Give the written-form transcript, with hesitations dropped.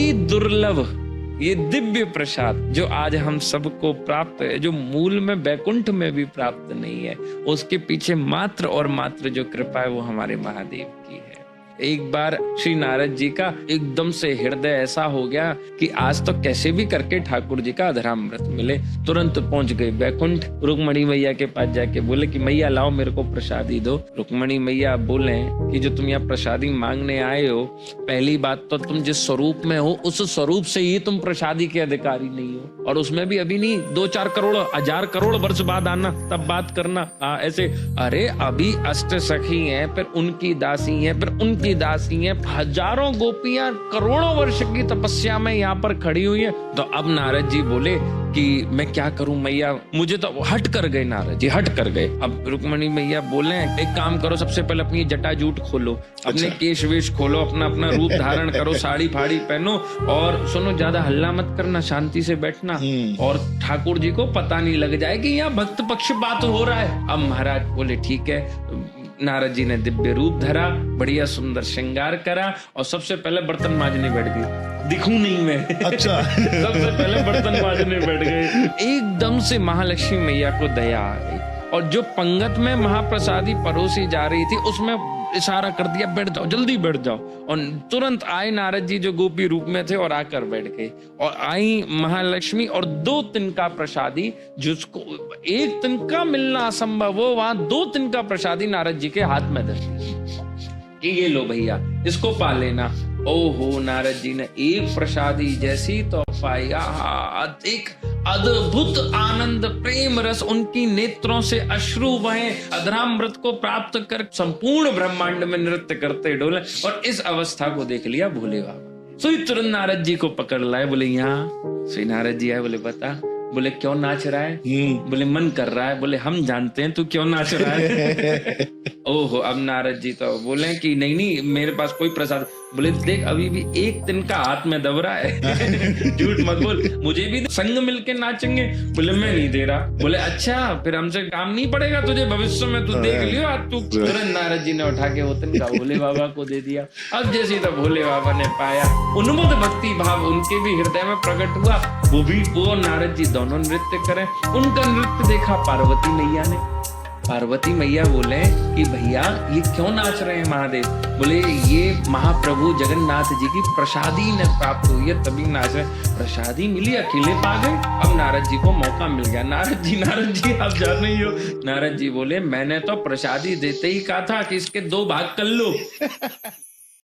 अति दुर्लभ ये दिव्य प्रसाद जो आज हम सबको प्राप्त है, जो मूल में बैकुंठ में भी प्राप्त नहीं है, उसके पीछे मात्र और मात्र जो कृपा है वो हमारे महादेव की है। एक बार श्री नारद जी का एकदम से हृदय ऐसा हो गया कि आज तो कैसे भी करके ठाकुर जी का अधरामृत मिले। तुरंत पहुंच गए बैकुंठ, रुक्मणी मैया के पास जाके बोले कि मैया लाओ मेरे को प्रसादी दो। रुक्मणी मैया बोले कि जो तुम यहाँ प्रसादी मांगने आए हो, पहली बात तो तुम जिस स्वरूप में हो उस स्वरूप से ही तुम प्रसादी के अधिकारी नहीं हो, और उसमें भी अभी नहीं, 2-4 करोड़ 1000 करोड़ वर्ष बाद आना, तब बात करना। ऐसे अरे अभी अष्ट सखी हैं, फिर उनकी दासी हैं, फिर उनकी दासी हैं, हजारों गोपियां करोड़ों वर्ष की तपस्या में यहाँ पर खड़ी हुई है। तो अब नारद जी बोले कि मैं क्या करूं मैया, मुझे तो हट कर गए। नारद जी हट कर गए। अब रुक्मणी मैया बोले एक काम करो, सबसे पहले अपनी जटा जूट खोलो, अपने केश वेश खोलो, अपना अपना रूप धारण करो, साड़ी फाड़ी पहनो, और सुनो ज्यादा हल्ला मत करना, शांति से बैठना, और ठाकुर जी को पता नहीं लग जाए कि यहाँ भक्त पक्ष बात हो रहा है। अब महाराज बोले ठीक है। नारद जी ने दिव्य रूप धरा, बढ़िया सुंदर श्रृंगार करा, और सबसे पहले बर्तन मांजने बैठ गए। दिखूं नहीं मैं। अच्छा। सबसे पहले बर्तन मांजने बैठ गए। एकदम से महालक्ष्मी मैया को दया आ गई, और जो पंगत में महाप्रसादी परोसी जा रही थी उसमें इशारा कर दिया बैठ जाओ, जल्दी बैठ जाओ। और तुरंत आए नारद जी जो गोपी रूप में थे और आकर बैठ गए। और आई महालक्ष्मी और 2 तिनका प्रसादी, जिसको 1 तिनका मिलना असंभव हो, वहां 2 तिनका प्रसादी नारद जी के हाथ में दे कि ये लो भैया, इसको पा लेना। ओहो, नारद जी ने एक प्रसादी जैसी तो पाया, अधिक अद्भुत आनंद प्रेम रस, उनकी नेत्रों से अश्रु बहे, अधरामृत को प्राप्त कर संपूर्ण ब्रह्मांड में नृत्य करते डोले। और इस अवस्था को देख लिया भोले बाबा। तो तुरंत नारद जी को पकड़ लाए, बोले यहाँ। श्री नारद जी आए, बोले बता। बोले क्यों नाच रहा है? बोले मन कर रहा है। बोले हम जानते हैं तू क्यों नाच रहा है। ओहो, अब नारद जी तो बोले कि नहीं नहीं मेरे पास कोई प्रसाद। बोले देख अभी भी 1 तिनका हाथ में दब रहा है। झूठ मत बोल, मुझे भी संग मिलके नाचेंगे। बोले मैं नहीं दे रहा। बोले अच्छा फिर हमसे काम नहीं पड़ेगा तुझे, भविष्य में तू देख लियो। आज तू तुरंत नारद जी ने उठा के वो तिनका भोले बाबा को दे दिया। अब जैसे तो भोले बाबा ने पाया, उन्मोद भक्ति भाव उनके भी हृदय में प्रकट हुआ। वो नारद जी दोनों नृत्य करें। उनका नृत्य देखा पार्वती मैया ने। पार्वती मैया बोले कि भैया ये क्यों नाच रहे हैं महादेव? बोले ये महाप्रभु जगन्नाथ जी की प्रसादी ने प्राप्त हुई है तभी नाच रहे। प्रसादी मिली, अकेले पा गए। अब नारद जी को मौका मिल गया। नारद जी आप जान ही हो। नारद जी बोले मैंने तो प्रसादी देते ही कहा था कि इसके 2 भाग कर लो।